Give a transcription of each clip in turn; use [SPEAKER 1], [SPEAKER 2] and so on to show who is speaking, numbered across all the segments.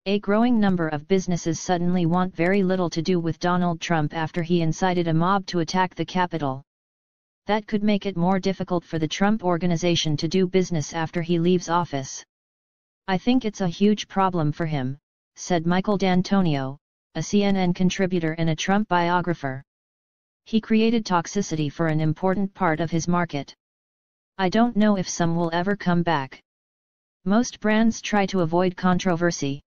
[SPEAKER 1] A growing number of businesses suddenly want very little to do with Donald Trump after he incited a mob to attack the Capitol. That could make it more difficult for the Trump Organization to do business after he leaves office. "I think it's a huge problem for him," said Michael D'Antonio, a CNN contributor and a Trump biographer. "He created toxicity for an important part of his market. I don't know if some will ever come back. Most brands try to avoid controversy.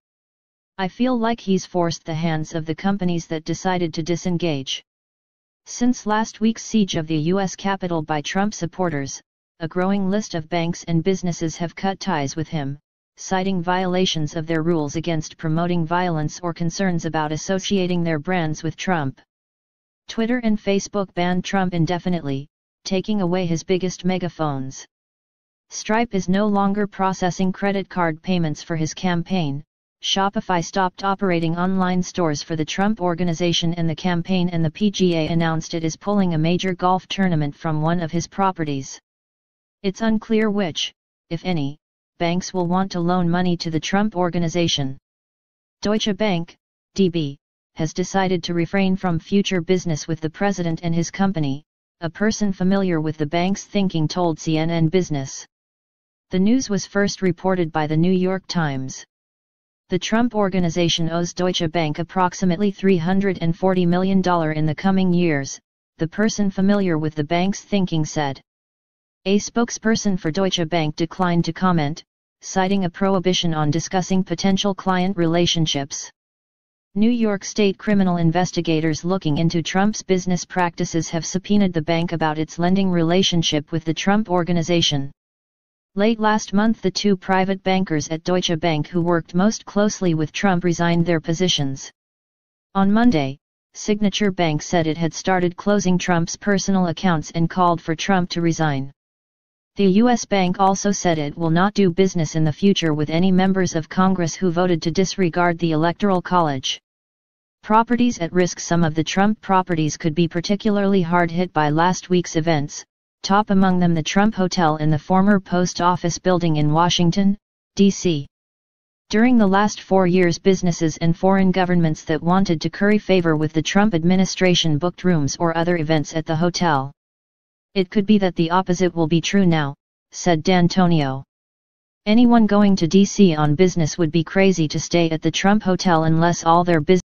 [SPEAKER 1] I feel like he's forced the hands of the companies that decided to disengage." Since last week's siege of the U.S. Capitol by Trump supporters, a growing list of banks and businesses have cut ties with him, citing violations of their rules against promoting violence or concerns about associating their brands with Trump. Twitter and Facebook banned Trump indefinitely, taking away his biggest megaphones. Stripe is no longer processing credit card payments for his campaign. Shopify stopped operating online stores for the Trump Organization and the campaign, and the PGA announced it is pulling a major golf tournament from one of his properties. It's unclear which, if any, banks will want to loan money to the Trump Organization. Deutsche Bank, DB, has decided to refrain from future business with the president and his company, a person familiar with the bank's thinking told CNN Business. The news was first reported by the New York Times. The Trump Organization owes Deutsche Bank approximately $340 million in the coming years, the person familiar with the bank's thinking said. A spokesperson for Deutsche Bank declined to comment, citing a prohibition on discussing potential client relationships. New York State criminal investigators looking into Trump's business practices have subpoenaed the bank about its lending relationship with the Trump Organization. Late last month, the two private bankers at Deutsche Bank who worked most closely with Trump resigned their positions. On Monday, Signature Bank said it had started closing Trump's personal accounts and called for Trump to resign. The U.S. bank also said it will not do business in the future with any members of Congress who voted to disregard the Electoral College. Properties at risk. Some of the Trump properties could be particularly hard hit by last week's events, top among them the Trump Hotel in the former post office building in Washington, D.C. During the last 4 years, businesses and foreign governments that wanted to curry favor with the Trump administration booked rooms or other events at the hotel. "It could be that the opposite will be true now," said D'Antonio. "Anyone going to D.C. on business would be crazy to stay at the Trump Hotel unless all their business